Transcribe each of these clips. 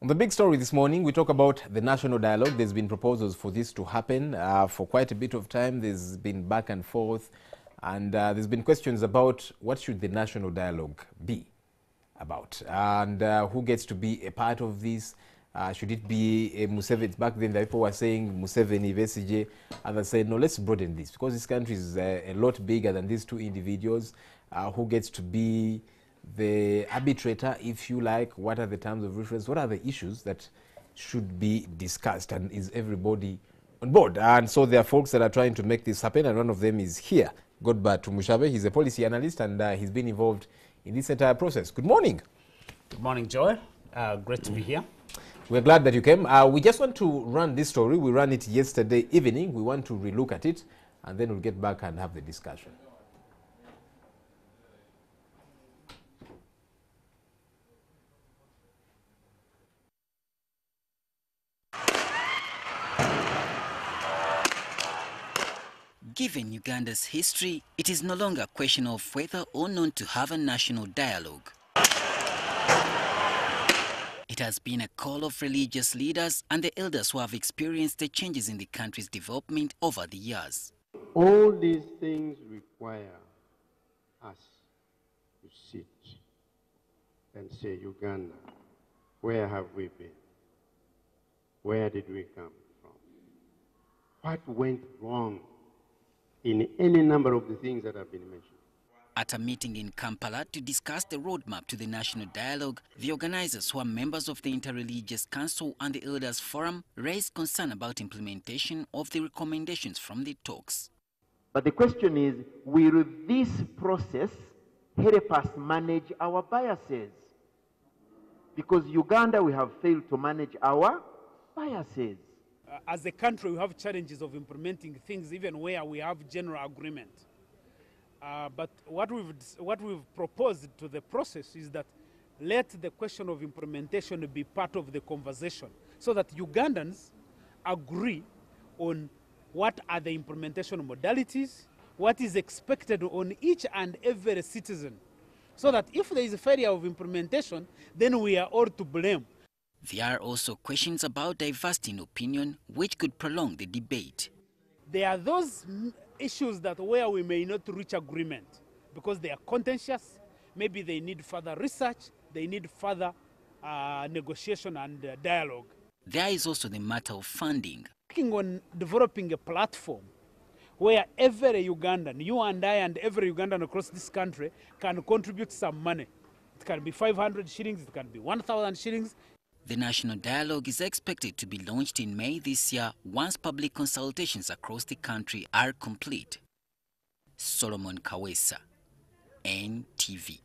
On the big story this morning, we talk about the national dialogue. There's been proposals for this to happen for quite a bit of time. There's been back and forth, and there's been questions about what should the national dialogue be about, and who gets to be a part of this. Should it be a Museveni? Back then, the people were saying Museveni, Besigye. Others said, no, let's broaden this, because this country is a lot bigger than these two individuals. Who gets to be the arbitrator, if you like? What are the terms of reference? What are the issues that should be discussed? And is everybody on board? And so there are folks that are trying to make this happen, and one of them is here, Godba Tumushabe. He's a policy analyst, and he's been involved in this entire process. Good morning. Good morning, Joel. Great to be here. We're glad that you came. We just want to run this story. We ran it yesterday evening. We want to relook at it, and then we'll get back and have the discussion. Given Uganda's history, it is no longer a question of whether or not to have a national dialogue. It has been a call of religious leaders and the elders who have experienced the changes in the country's development over the years. All these things require us to sit and say, Uganda, where have we been? Where did we come from? What went wrong in any number of the things that have been mentioned? At a meeting in Kampala to discuss the roadmap to the national dialogue, the organizers, who are members of the Interreligious Council and the Elders Forum, raised concern about implementation of the recommendations from the talks. But the question is, will this process help us manage our biases? Because Uganda, we have failed to manage our biases. As a country, we have challenges of implementing things even where we have general agreement. But what we've proposed to the process is that let the question of implementation be part of the conversation, so that Ugandans agree on what are the implementation modalities, what is expected on each and every citizen, so that if there is a failure of implementation, then we are all to blame. There are also questions about diversity in opinion, which could prolong the debate. There are those issues that where we may not reach agreement because they are contentious. Maybe they need further research, they need further negotiation and dialogue. There is also the matter of funding. Working on developing a platform where every Ugandan, you and I and every Ugandan across this country, can contribute some money. It can be 500 shillings, it can be 1,000 shillings. The national dialogue is expected to be launched in May this year once public consultations across the country are complete. Solomon Kawesa, NTV.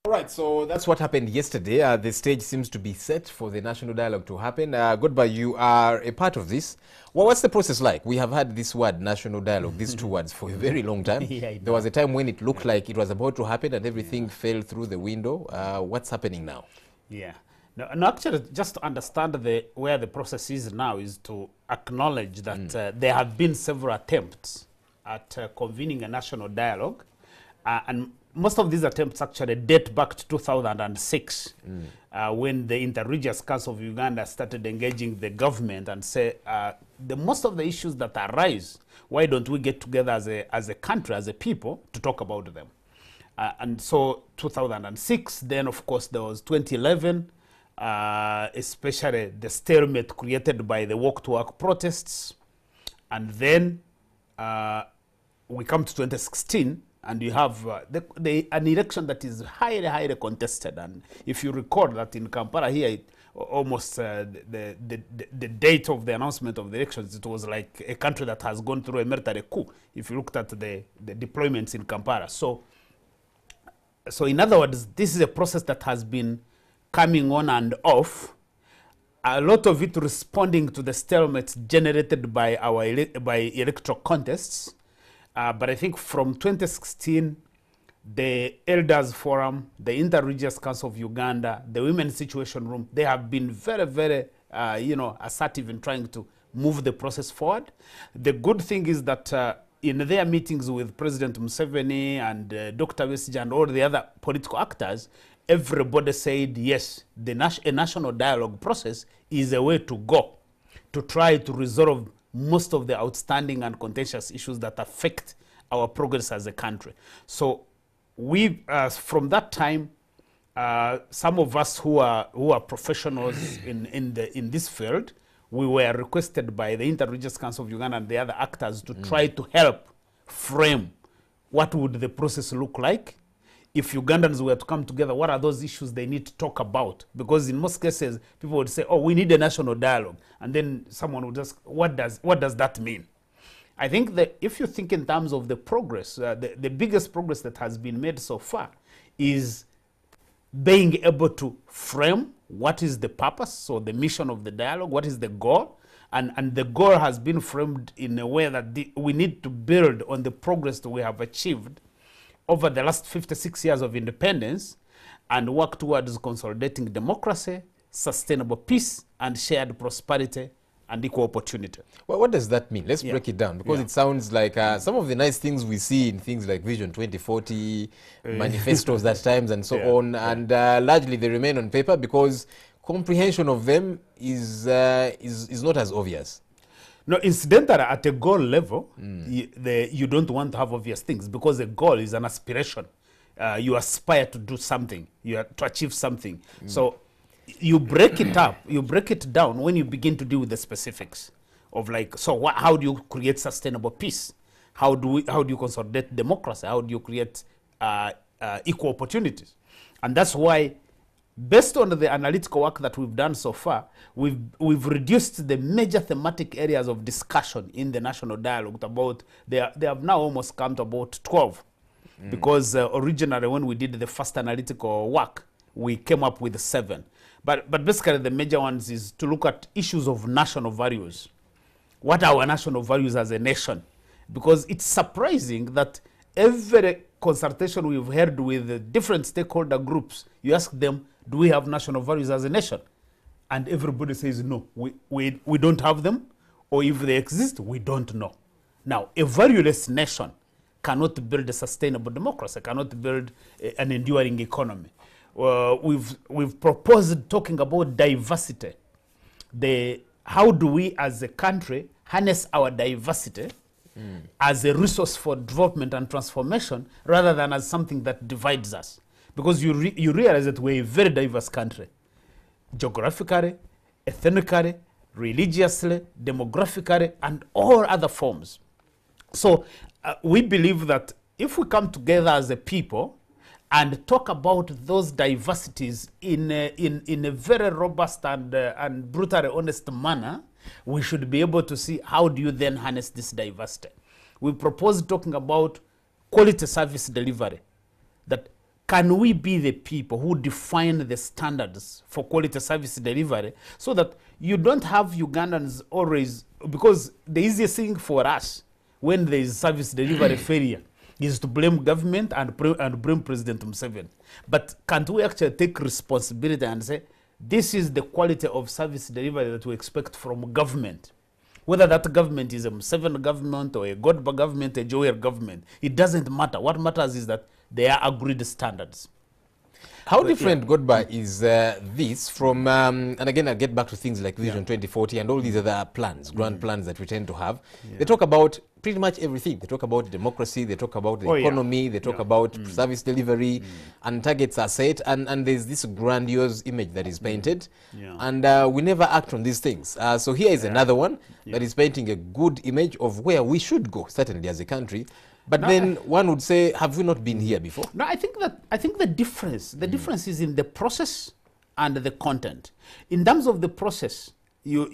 All right, so that's what happened yesterday. The stage seems to be set for the national dialogue to happen. Godba, you are a part of this. Well, what's the process like? We have had this word, national dialogue, these two words for a very long time. There was a time when it looked like it was about to happen and everything fell through the window. What's happening now? Yeah. No, actually, just to understand where the process is now is to acknowledge that there have been several attempts at convening a national dialogue. And most of these attempts actually date back to 2006 when the Interreligious Council of Uganda started engaging the government and say, most of the issues that arise, why don't we get together as a country, as a people, to talk about them? And so 2006, then of course there was 2011, especially the stalemate created by the walk to work protests. And then we come to 2016, and you have an election that is highly, highly contested. And if you recall that in Kampala here, almost the date of the announcement of the elections, it was like a country that has gone through a military coup, if you looked at the deployments in Kampala. So in other words, this is a process that has been coming on and off, a lot of it responding to the stalemates generated by by electoral contests. But I think from 2016, the Elders Forum, the Interreligious Council of Uganda, the Women's Situation Room, they have been very, very, assertive in trying to move the process forward. The good thing is that in their meetings with President Museveni and Dr. Besigye and all the other political actors, everybody said, yes, a national dialogue process is a way to go to try to resolve most of the outstanding and contentious issues that affect our progress as a country. So we, from that time, some of us who are professionals in this field, we were requested by the Inter-Religious Council of Uganda and the other actors to try to help frame what would the process look like. If Ugandans were to come together, what are those issues they need to talk about? Because in most cases, people would say, oh, we need a national dialogue. And then someone would ask, what does that mean? I think that if you think in terms of the progress, the biggest progress that has been made so far is being able to frame what is the purpose, so the mission of the dialogue, what is the goal, and the goal has been framed in a way that we need to build on the progress that we have achieved over the last 56 years of independence and work towards consolidating democracy, sustainable peace, and shared prosperity and equal opportunity. Well, what does that mean? Let's break it down, because it sounds like some of the nice things we see in things like Vision 2040, manifestos at times and so on, and largely they remain on paper because comprehension of them is not as obvious. No, incidentally, at a goal level, you don't want to have obvious things because a goal is an aspiration. You aspire to do something, to achieve something. So you break it up, you break it down when you begin to deal with the specifics of like, so how do you create sustainable peace? How do you consolidate democracy? How do you create equal opportunities? And that's why, based on the analytical work that we've done so far, we've reduced the major thematic areas of discussion in the national dialogue to about, they have now almost come to about 12. Because originally when we did the first analytical work, we came up with 7. But basically the major ones is to look at issues of national values. What are our national values as a nation? Because it's surprising that every consultation we've had with different stakeholder groups, you ask them, do we have national values as a nation? And everybody says, no, we don't have them, or if they exist, we don't know. Now, a valueless nation cannot build a sustainable democracy, cannot build an enduring economy. We've proposed talking about diversity. How do we as a country harness our diversity as a resource for development and transformation rather than as something that divides us? Because you realize that we're a very diverse country, geographically, ethnically, religiously, demographically, and all other forms. So we believe that if we come together as a people and talk about those diversities in a very robust and brutally honest manner, we should be able to see how do you then harness this diversity. We propose talking about quality service delivery. That can we be the people who define the standards for quality service delivery so that you don't have Ugandans always, because the easiest thing for us when there is service delivery failure is to blame government and blame President Museveni. But can't we actually take responsibility and say, this is the quality of service delivery that we expect from government? Whether that government is a Museveni government or a Godba government, a Joel government, it doesn't matter. What matters is that they are agreed standards. How different, Godba, is this from, and again, I'll get back to things like Vision 2040 and all these other plans, grand plans that we tend to have. They talk about pretty much everything. They talk about democracy, they talk about the economy, they talk about service delivery, and targets are set, and there's this grandiose image that is painted, and we never act on these things. So here is another one that is painting a good image of where we should go, certainly as a country. But then one would say, have we not been here before? No, I think the difference is in the process and the content. In terms of the process, you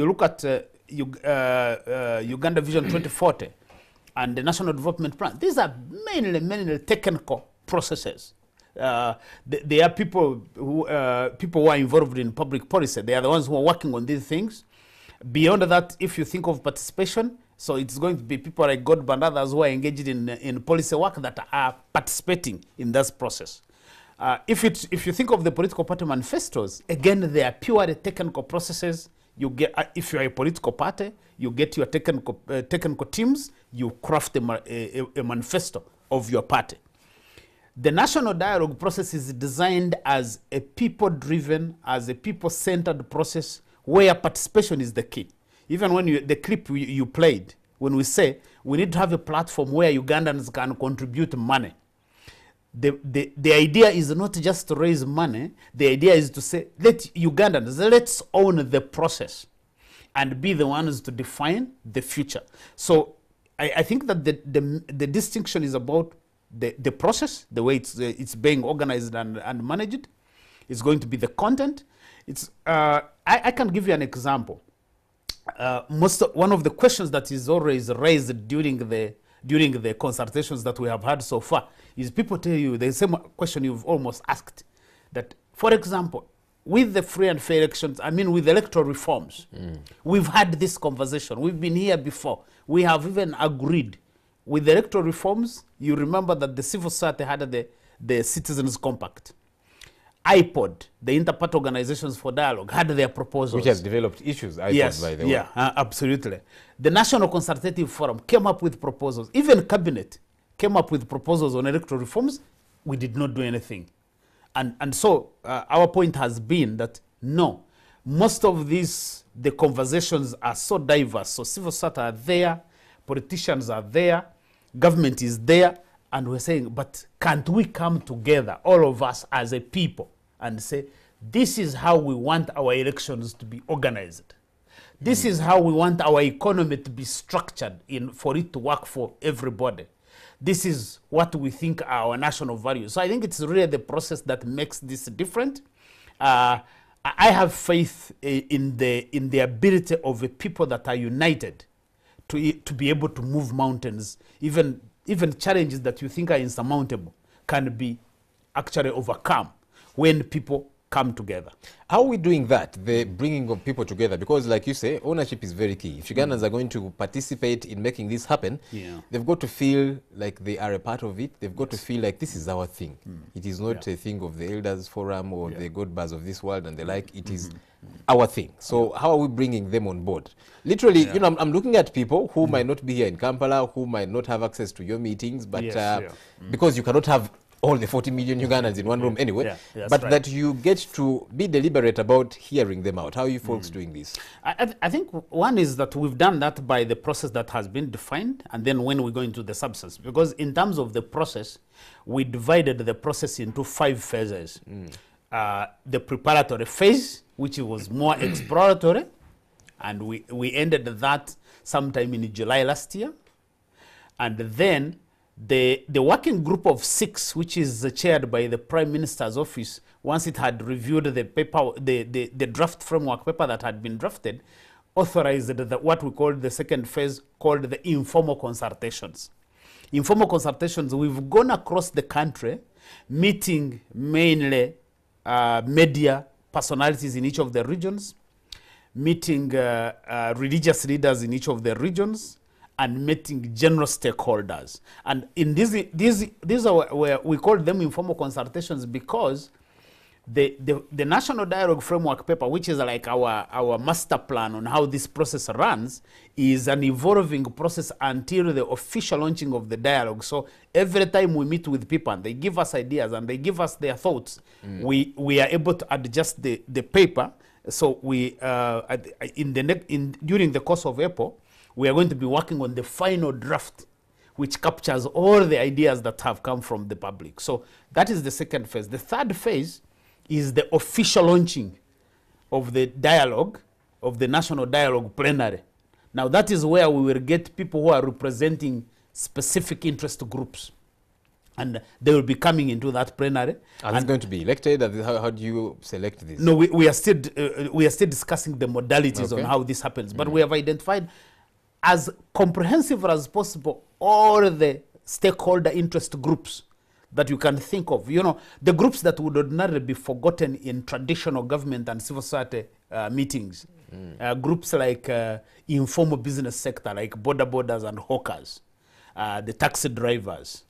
look at Uganda Vision 2040 and the National Development Plan. These are mainly technical processes. They are people who are involved in public policy. They are the ones who are working on these things. Beyond that, if you think of participation, so it's going to be people like Godba and others who are engaged in policy work that are participating in this process. If you think of the political party manifestos, again, they are purely technical processes. You get, if you are a political party, you get your technical teams, you craft a manifesto of your party. The national dialogue process is designed as a people-driven, as a people-centered process where participation is the key. Even when the clip you played, when we say we need to have a platform where Ugandans can contribute money, the idea is not just to raise money. The idea is to say, let's own the process and be the ones to define the future. So I think that the distinction is about the process, the way it's being organized and managed. It's going to be the content. I can give you an example. One of the questions that is always raised during the consultations that we have had so far is people tell you the same question you've almost asked, that, for example, with the free and fair elections, with electoral reforms, we've had this conversation. We've been here before. We have even agreed with the electoral reforms. You remember that the civil society had the Citizens Compact. IPOD, the Interparty Organizations for Dialogue, had their proposals. Which has developed issues, IPOD, by the way. Yeah, absolutely. The National Consultative Forum came up with proposals. Even Cabinet came up with proposals on electoral reforms. We did not do anything. And so our point has been that, no, most of the conversations are so diverse. So civil society are there, politicians are there, government is there, and we're saying, but can't we come together, all of us as a people, and say, this is how we want our elections to be organized. This is how we want our economy to be structured for it to work for everybody. This is what we think are our national values. So I think it's really the process that makes this different. I have faith in the ability of a people that are united to be able to move mountains. Even challenges that you think are insurmountable can be actually overcome when people come together. How are we doing that, the bringing of people together? Because like you say, ownership is very key. If Ugandans are going to participate in making this happen, they've got to feel like they are a part of it. They've got to feel like this is our thing. It is not a thing of the Elders Forum or the Godbars of this world and the like. It is our thing. So how are we bringing them on board? Literally, you know, I'm looking at people who might not be here in Kampala, who might not have access to your meetings, but because you cannot have all the 40 million Ugandans in one room anyway, but right, that you get to be deliberate about hearing them out. How are you folks doing this? I think one is that we've done that by the process that has been defined, and then when we go into the substance, because in terms of the process, we divided the process into 5 phases. The preparatory phase, which was more exploratory, and we ended that sometime in July last year, and then the working group of 6, which is chaired by the Prime Minister's office, once it had reviewed the paper, the draft framework paper that had been drafted, authorized what we call the second phase, called the informal consultations. Informal consultations, we've gone across the country, meeting mainly media personalities in each of the regions, meeting religious leaders in each of the regions, and meeting general stakeholders. And in these are where we call them informal consultations, because the National Dialogue Framework Paper, which is like our master plan on how this process runs, is an evolving process until the official launching of the dialogue. So every time we meet with people and they give us ideas and they give us their thoughts, we are able to adjust the paper. So we during the course of April, we are going to be working on the final draft, which captures all the ideas that have come from the public. So that is the second phase. The third phase is the official launching of the dialogue, of the National Dialogue Plenary. Now that is where we will get people who are representing specific interest groups, and they will be coming into that plenary. Are they going to be elected? How do you select this? No, we are still discussing the modalities on how this happens, but we have identified as comprehensive as possible all the stakeholder interest groups that you can think of. You know, the groups that would ordinarily be forgotten in traditional government and civil society meetings. Groups like informal business sector, like boarders and hawkers, the taxi drivers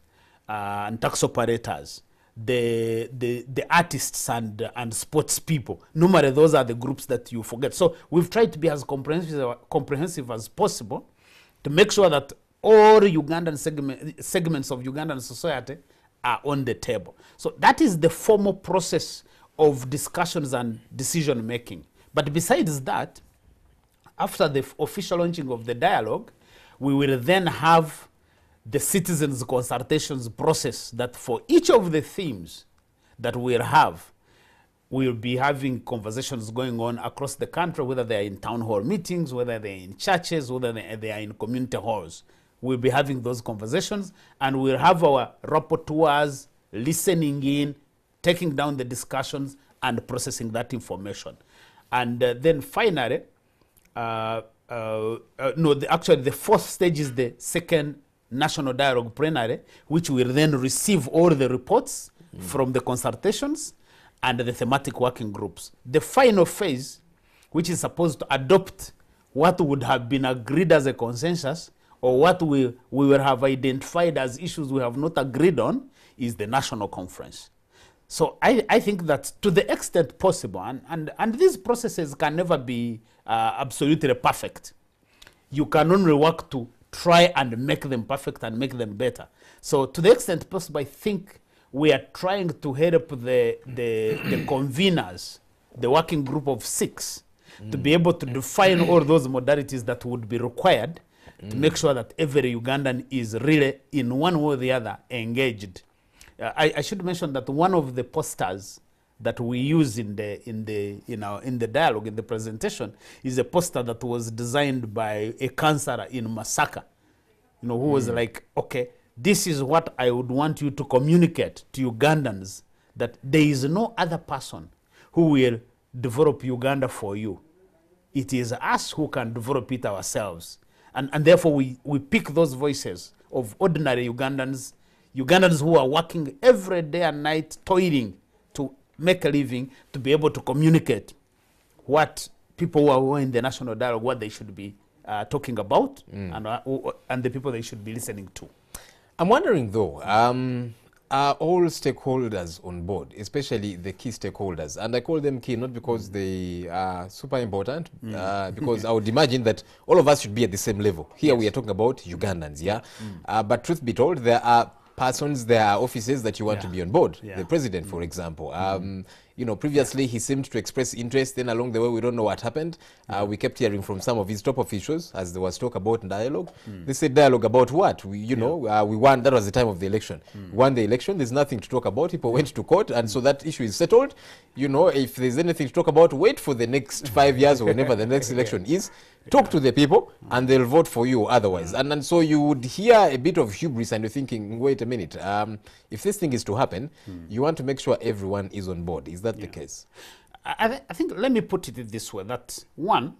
and tax operators, the artists and sports people. Normally, those are the groups that you forget. So we've tried to be as comprehensive as possible to make sure that all Ugandan segments of Ugandan society are on the table. So that is the formal process of discussions and decision making. But besides that, after the official launching of the dialogue, we will then have the citizens' consultations process that for each of the themes that we'll have, we'll be having conversations going on across the country, whether they're in town hall meetings, whether they're in churches, whether they are in community halls. We'll be having those conversations, and we'll have our rapporteurs listening in, taking down the discussions, and processing that information. And then finally, actually the fourth stage is the second National Dialogue Plenary, which will then receive all the reports from the consultations and the thematic working groups. The final phase, which is supposed to adopt what would have been agreed as a consensus, or what we will have identified as issues we have not agreed on, is the national conference. So I think that to the extent possible, and these processes can never be absolutely perfect. You can only work to try and make them perfect and make them better. So to the extent possible, I think we are trying to help the conveners, the working group of 6, to be able to define all those modalities that would be required to make sure that every Ugandan is really, in one way or the other, engaged. I should mention that one of the posters that we use in the dialogue, in the presentation, is a poster that was designed by a councillor in Masaka, who was like, okay, this is what I would want you to communicate to Ugandans, that there is no other person who will develop Uganda for you. It is us who can develop it ourselves. And therefore we pick those voices of ordinary Ugandans who are working every day and night, toiling to make a living, to be able to communicate what people who are in the national dialogue, what they should be talking about, and the people they should be listening to. I'm wondering though, are all stakeholders on board, especially the key stakeholders? And I call them key not because they are super important, because I would imagine that all of us should be at the same level. Here we are talking about Ugandans, but truth be told, there are persons, there are offices that you want to be on board. The president, for example. Previously he seemed to express interest, then along the way we don't know what happened. We kept hearing from some of his top officials, as there was talk about dialogue. They said dialogue about what? We won, that was the time of the election. We won the election, there's nothing to talk about, people went to court, and so that issue is settled. If there's anything to talk about, wait for the next 5 years or whenever the next election is. Talk to the people and they'll vote for you otherwise. And so you would hear a bit of hubris and you're thinking, wait a minute, if this thing is to happen, you want to make sure everyone is on board. Is that the case? I think, let me put it this way, that one,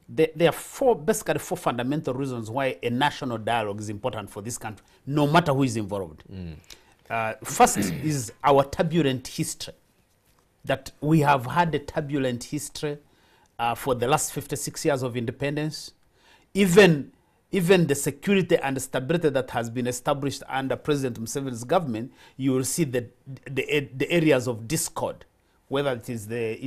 there are basically four fundamental reasons why a national dialogue is important for this country, no matter who is involved. First is our turbulent history, that we have had a turbulent history for the last 56 years of independence. Even the security and stability that has been established under President Museveni's government, you will see the areas of discord, whether it is the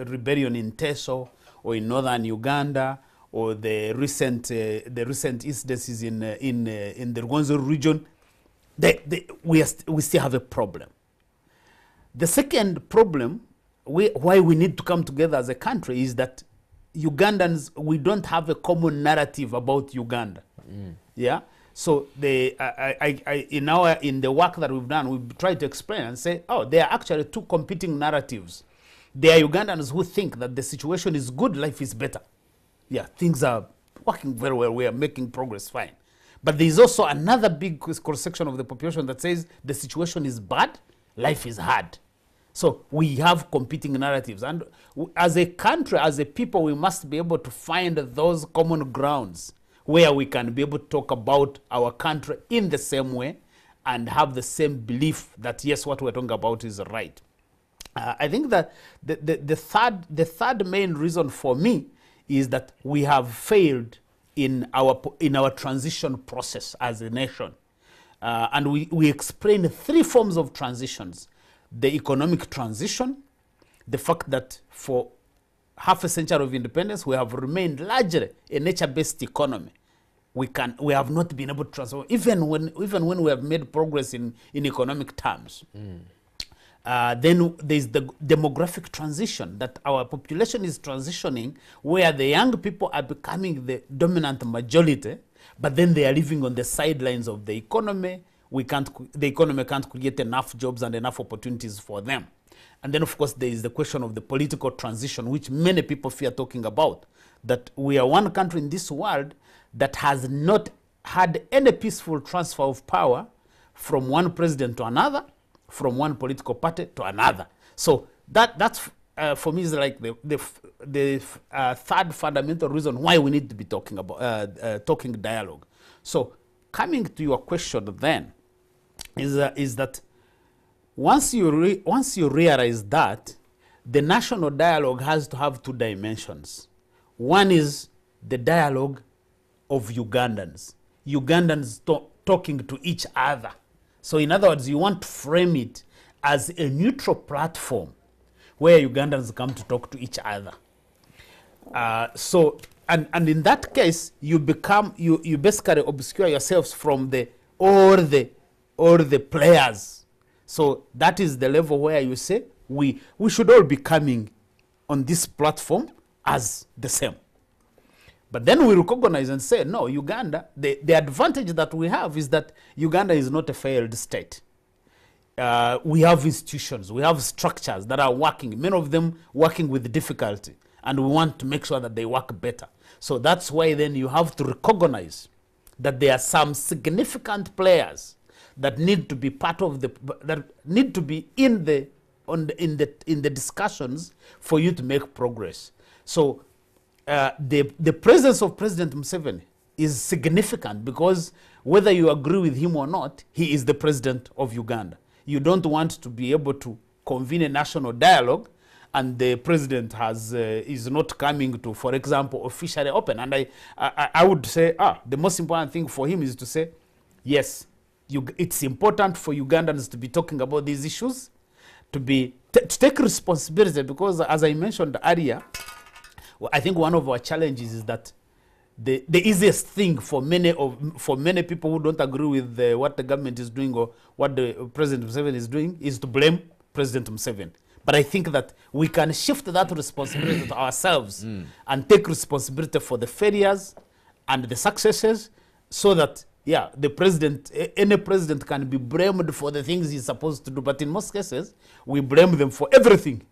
rebellion in Teso or in northern Uganda, or the recent incidences in the Rwenzori region. We still have a problem. The second problem, why we need to come together as a country, is that Ugandans, we don't have a common narrative about Uganda. So in the work that we've done, we've tried to explain and say, there are actually two competing narratives. There are Ugandans who think that the situation is good, life is better. Things are working very well, we are making progress, fine. But there is also another big cross-section of the population that says the situation is bad, life is hard. So we have competing narratives, and as a country, as a people, we must be able to find those common grounds where we can be able to talk about our country in the same way and have the same belief that, yes, what we're talking about is right. I think that the third main reason for me is that we have failed in our transition process as a nation. And we explained 3 forms of transitions. The economic transition, the fact that for half a century of independence, we have remained largely a nature-based economy. We have not been able to transform, even when we have made progress in economic terms. Then there's the demographic transition, that our population is transitioning, where the young people are becoming the dominant majority, but then they are living on the sidelines of the economy. The economy can't create enough jobs and enough opportunities for them. And then, of course, there is the question of the political transition, which many people fear talking about, that we are one country in this world that has not had any peaceful transfer of power from one president to another, from one political party to another. So that's for me is like the third fundamental reason why we need to be talking about talking dialogue. So coming to your question then is that once you realize that the national dialogue has to have 2 dimensions. One is the dialogue of Ugandans talking to each other. So in other words, you want to frame it as a neutral platform where Ugandans come to talk to each other. And in that case, you basically obscure yourselves from all the players. So that is the level where you say we should all be coming on this platform as the same. But then we recognize and say, no, Uganda, the advantage that we have is that Uganda is not a failed state. We have institutions, we have structures that are working, many of them working with difficulty, and we want to make sure that they work better. So that's why then you have to recognize that there are some significant players that need to be part of that need to be in the discussions for you to make progress. So the presence of President Museveni is significant, because whether you agree with him or not, he is the president of Uganda. You don't want to be able to convene a national dialogue and the president is not coming to, for example, officially open. And I would say, the most important thing for him is to say, yes, it's important for Ugandans to be talking about these issues, to take responsibility, because as I mentioned earlier, I think one of our challenges is that the easiest thing for many people who don't agree with what the government is doing or what the President Museveni is doing is to blame President Museveni. But I think that we can shift that responsibility to ourselves and take responsibility for the failures and the successes, so that any president can be blamed for the things he's supposed to do. But in most cases, we blame them for everything.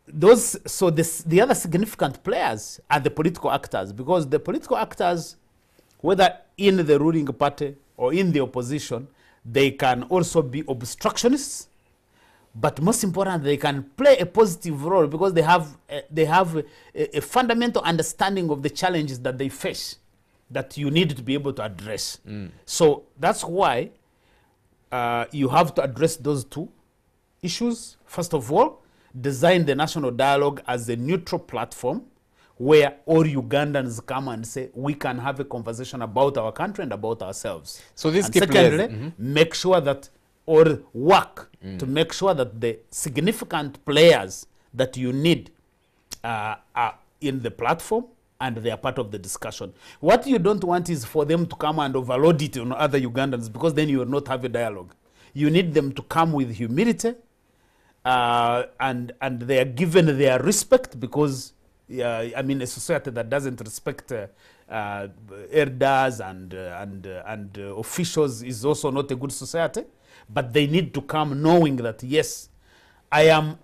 The other significant players are the political actors, because the political actors, whether in the ruling party or in the opposition, they can also be obstructionists, but most importantly, they can play a positive role, because they have a fundamental understanding of the challenges that they face that you need to be able to address. So that's why you have to address those 2 issues. First of all, design the national dialogue as a neutral platform where all Ugandans come and say, we can have a conversation about our country and about ourselves. So this key secondly, make sure that, or work to make sure that the significant players that you need are in the platform and they are part of the discussion. What you don't want is for them to come and overload it on other Ugandans, because then you will not have a dialogue. You need them to come with humility, and they are given their respect, because I mean, a society that doesn't respect elders and officials is also not a good society. But they need to come knowing that, yes, I am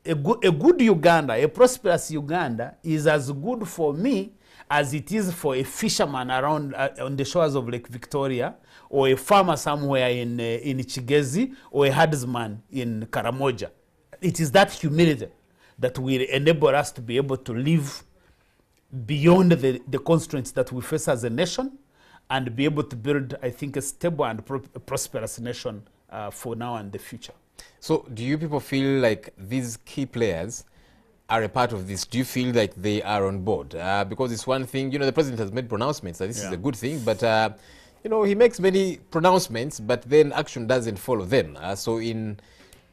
a good Uganda, a prosperous Uganda is as good for me as it is for a fisherman around on the shores of Lake Victoria, or a farmer somewhere in Chigezi, or a herdsman in Karamoja. It is that humility that will enable us to be able to live beyond the constraints that we face as a nation, and be able to build, I think, a stable and prosperous nation for now and the future. So do you people feel like these key players are a part of this, do you feel like they are on board? Because it's one thing, the president has made pronouncements that this is a good thing, but, he makes many pronouncements, but then action doesn't follow them. So in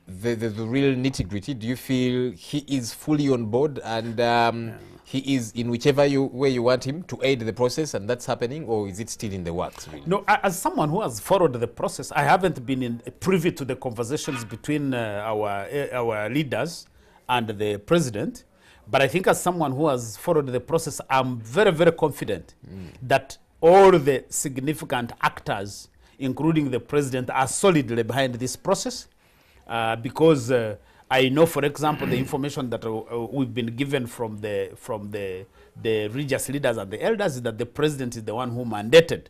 the real nitty-gritty, do you feel he is fully on board and he is in whichever way you want him to aid the process, and that's happening, or is it still in the works, really? No, as someone who has followed the process, I haven't been privy to the conversations between our leaders and the president, but I think as someone who has followed the process, I'm very, very confident that all the significant actors, including the president, are solidly behind this process, because I know, for example, the information that we've been given from the religious leaders and the elders is that the president is the one who mandated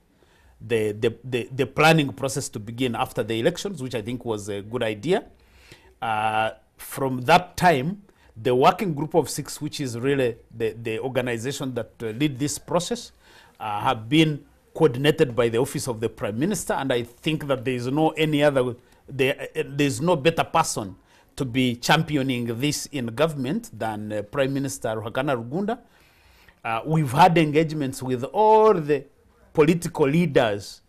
the planning process to begin after the elections, which I think was a good idea. From that time, the working group of 6, which is really the organization that lead this process, have been coordinated by the office of the Prime Minister, and I think that there is no there's no better person to be championing this in government than Prime Minister Ruhakana Rugunda. We've had engagements with all the political leaders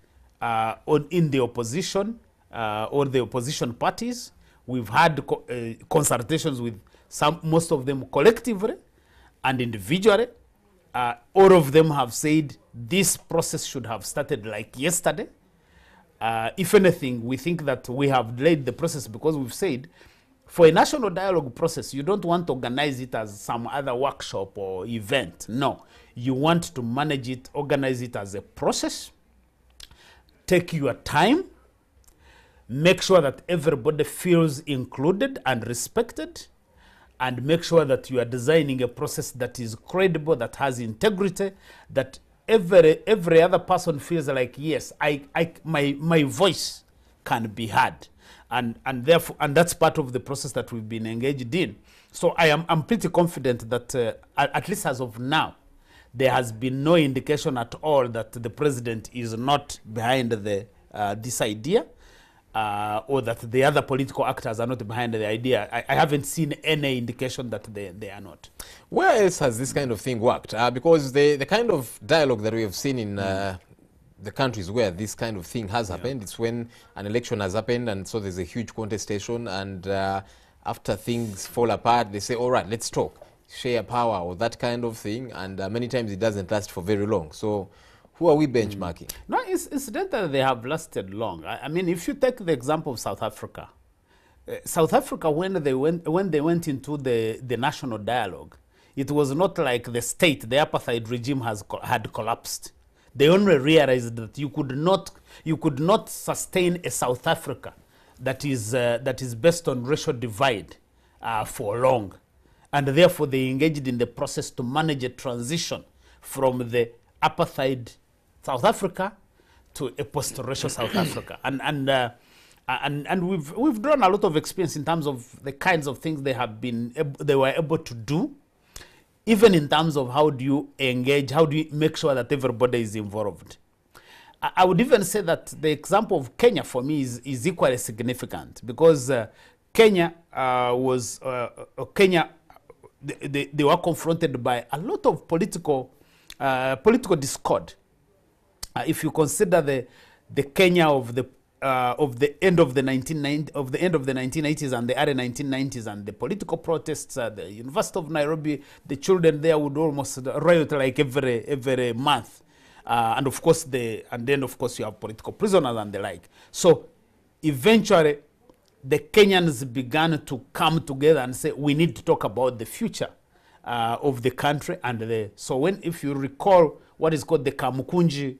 in the opposition or the opposition parties. We've had consultations with most of them collectively and individually. All of them have said this process should have started like yesterday. If anything, we think that we have delayed the process because we've said for a national dialogue process, you don't want to organize it as some other workshop or event. No, you want to manage it, organize it as a process. Take your time. Make sure that everybody feels included and respected. And make sure that you are designing a process that is credible, that has integrity, that every other person feels like, yes, my voice can be heard. And therefore, and that's part of the process that we've been engaged in. So I'm pretty confident that at least as of now, there has been no indication at all that the president is not behind this idea, or that the other political actors are not behind the idea. I haven't seen any indication that they are not. Where else has this kind of thing worked? Because the kind of dialogue that we have seen in the countries where this kind of thing has happened, it's when an election has happened and so there's a huge contestation, and after things fall apart, they say, all right, let's talk, share power or that kind of thing, and many times it doesn't last for very long. So who are we benchmarking? No, it's not that they have lasted long. I mean, if you take the example of South Africa, when they went into the national dialogue, it was not like the state, the apartheid regime had collapsed. They only realized that you could not sustain a South Africa that is based on racial divide for long, and therefore they engaged in the process to manage a transition from the apartheid South Africa to a post-racial South Africa, and we've drawn a lot of experience in terms of the kinds of things they were able to do. Even in terms of how do you engage, how do you make sure that everybody is involved. I would even say that the example of Kenya for me is equally significant, because Kenya they were confronted by a lot of political discord. If you consider the Kenya of the end of the 1980s and the early 1990s, and the political protests at the University of Nairobi, the children there would almost riot like every month, and then of course you have political prisoners and the like. So eventually, the Kenyans began to come together and say, we need to talk about the future of the country, so if you recall what is called the Kamukunji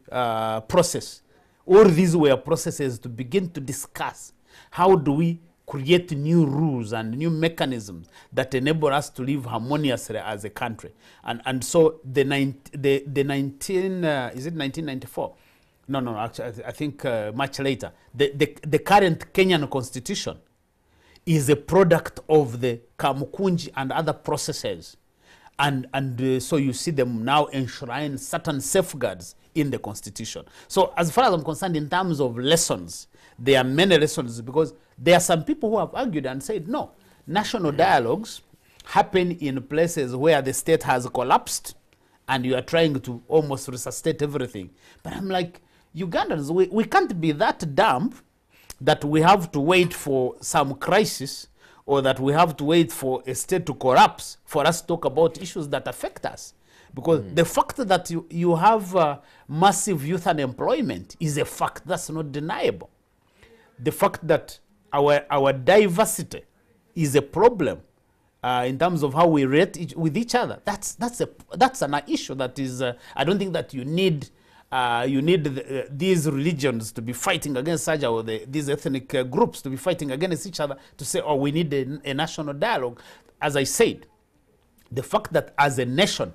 process. All these were processes to begin to discuss how do we create new rules and new mechanisms that enable us to live harmoniously as a country. And so is it 1994? No, actually, I think much later. The current Kenyan constitution is a product of the Kamukunji and other processes. And so you see them now enshrine certain safeguards in the constitution. So as far as I'm concerned, in terms of lessons, there are many lessons, because there are some people who have argued and said, no, national dialogues happen in places where the state has collapsed and you are trying to almost resuscitate everything. But I'm like, Ugandans, we can't be that dumb that we have to wait for some crisis or that we have to wait for a state to collapse for us to talk about issues that affect us. Because the fact that you have massive youth unemployment is a fact that's not deniable. The fact that our diversity is a problem in terms of how we relate with each other, that's an issue that is, I don't think that you need these religions to be fighting against each other, or these ethnic groups to be fighting against each other to say, oh, we need a national dialogue. As I said, the fact that as a nation,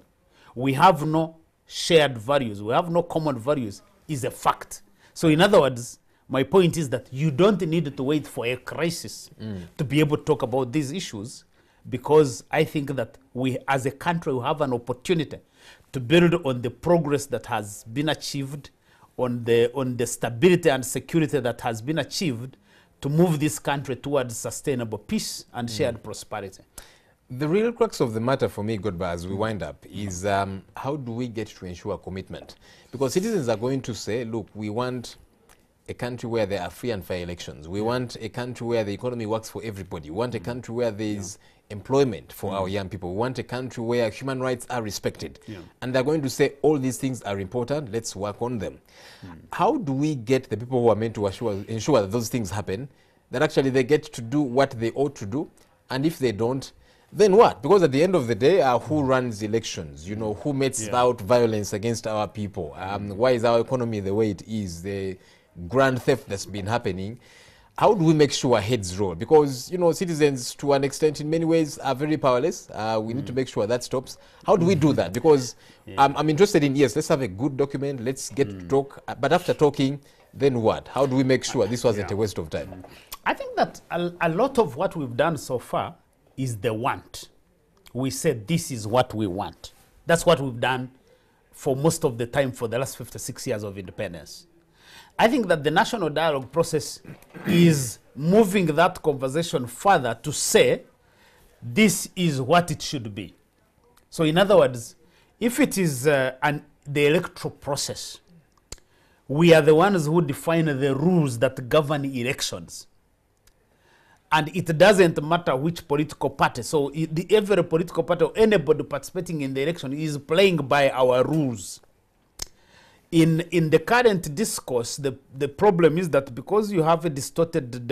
we have no shared values, we have no common values is a fact. So in other words, my point is that you don't need to wait for a crisis to be able to talk about these issues, because I think that we as a country we have an opportunity to build on the progress that has been achieved, on the stability and security that has been achieved, to move this country towards sustainable peace and shared prosperity. The real crux of the matter for me, Godba, as we wind up, is how do we get to ensure commitment? Because citizens are going to say, look, we want a country where there are free and fair elections. We want a country where the economy works for everybody. We want a country where there is employment for our young people. We want a country where human rights are respected. And they're going to say all these things are important, let's work on them. How do we get the people who are meant to ensure that those things happen, that actually they get to do what they ought to do? And if they don't, then what? Because at the end of the day, who runs elections? You know, who metes out violence against our people? Why is our economy the way it is? The grand theft that's been happening. How do we make sure heads roll? Because, you know, citizens, to an extent, in many ways, are very powerless. We need to make sure that stops. How do we do that? Because I'm interested in, yes, let's have a good document, let's get to talk. But after talking, then what? How do we make sure this wasn't a waste of time? I think that a lot of what we've done so far is the want. We said this is what we want. That's what we've done for most of the time for the last 56 years of independence. I think that the national dialogue process is moving that conversation further to say this is what it should be. So in other words, if it is the electoral process, we are the ones who define the rules that govern elections. And it doesn't matter which political party. So every political party or anybody participating in the election is playing by our rules. In the current discourse, the problem is that because you have a distorted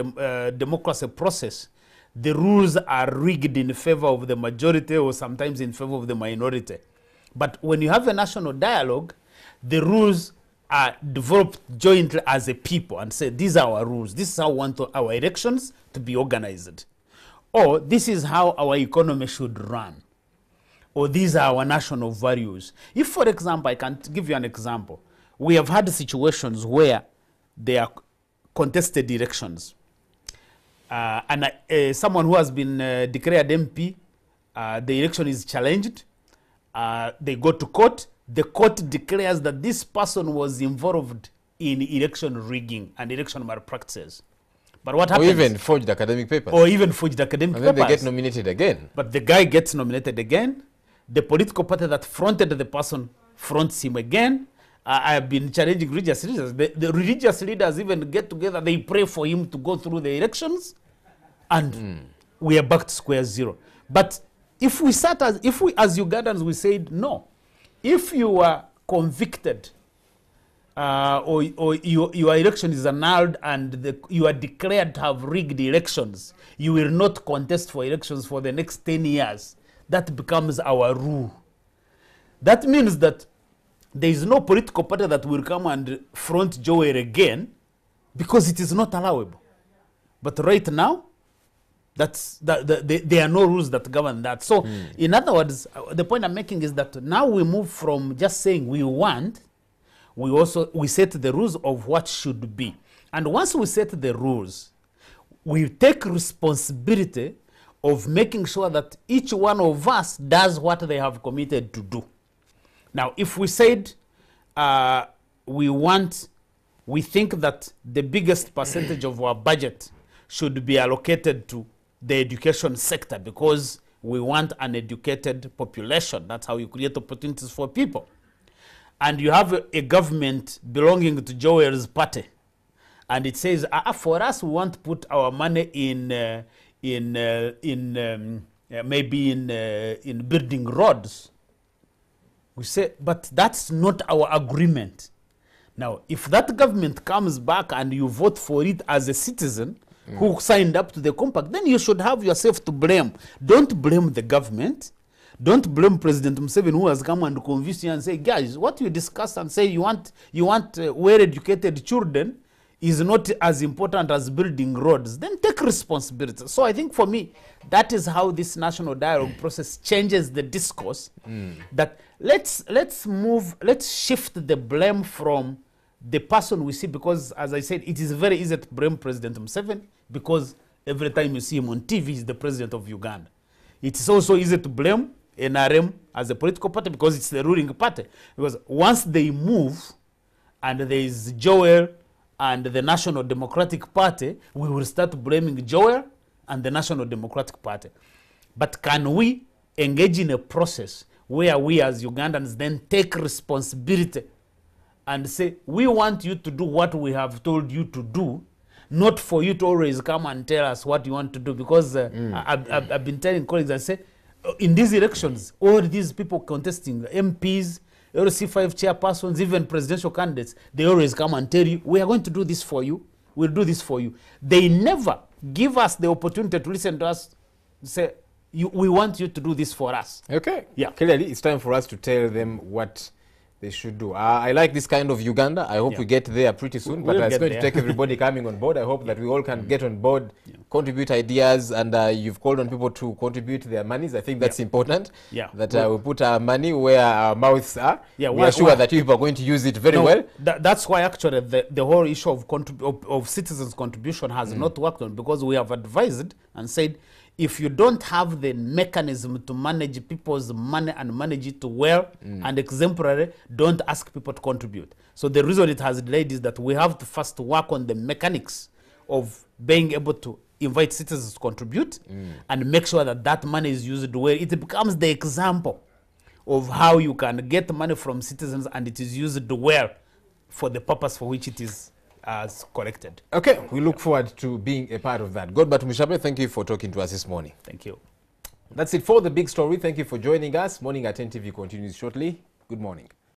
democracy process, the rules are rigged in favor of the majority or sometimes in favor of the minority. But when you have a national dialogue, the rules are developed jointly as a people and say, these are our rules. This is how we want our elections to be organized. Or this is how our economy should run. Or these are our national values. If, for example, I can give you an example. We have had situations where there are contested elections. And someone who has been declared MP, the election is challenged. They go to court. The court declares that this person was involved in election rigging and election malpractices. But what happens? Or even forged academic papers. Or even forged academic papers. And then they get nominated again. But the guy gets nominated again. The political party that fronted the person fronts him again. I have been challenging religious leaders. The religious leaders even get together. They pray for him to go through the elections. And we are back to square zero. But if we as Ugandans, we said no. If you are convicted or your election is annulled and you are declared to have rigged elections, you will not contest for elections for the next 10 years. That becomes our rule. That means that there is no political party that will come and front Joel again because it is not allowable. But right now, there are no rules that govern that. So, in other words, the point I'm making is that now we move from just saying we want, we set the rules of what should be. And once we set the rules, we take responsibility of making sure that each one of us does what they have committed to do. Now, if we said we think that the biggest percentage of our budget should be allocated to the education sector because we want an educated population. That's how you create opportunities for people. And you have a government belonging to Joel's party, and it says, for us, we want to put our money maybe in building roads. We say, but that's not our agreement. Now, if that government comes back and you vote for it as a citizen who signed up to the compact, then you should have yourself to blame. Don't blame the government. Don't blame President Museveni, who has come and convinced you and say, guys, what you discussed and say you want well-educated children is not as important as building roads. Then take responsibility. So I think for me, that is how this national dialogue process changes the discourse. That let's shift the blame from the person we see, because as I said, it is very easy to blame President Museveni because every time you see him on TV, he's the president of Uganda. It is also easy to blame NRM as a political party because it's the ruling party. Because once they move and there is Joel and the National Democratic Party, we will start blaming Joel and the National Democratic Party. But can we engage in a process where we as Ugandans then take responsibility and say, we want you to do what we have told you to do, not for you to always come and tell us what you want to do? Because I've been telling colleagues, I say, in these elections, all these people contesting, MPs, LC5 chairpersons, even presidential candidates, they always come and tell you, we are going to do this for you, we'll do this for you. They never give us the opportunity to listen to us, say, we want you to do this for us. Okay. Yeah. Clearly, it's time for us to tell them what they should do. I like this kind of Uganda. I hope we get there pretty soon, but it's going to take everybody coming on board. I hope that we all can get on board, contribute ideas, and you've called on people to contribute their monies. I think that's important, that we put our money where our mouths are. We are sure that people are going to use it very well. That's why actually the whole issue of citizens' contribution has not worked on, because we have advised and said, if you don't have the mechanism to manage people's money and manage it well and exemplary, don't ask people to contribute. So the reason it has delayed is that we have to first work on the mechanics of being able to invite citizens to contribute and make sure that that money is used well. It becomes the example of how you can get money from citizens and it is used well for the purpose for which it is as collected. Okay, we look forward to being a part of that. Godbert Mushabe, thank you for talking to us this morning. Thank you. That's it for the big story. Thank you for joining us. Morning at 10 TV continues shortly. Good morning.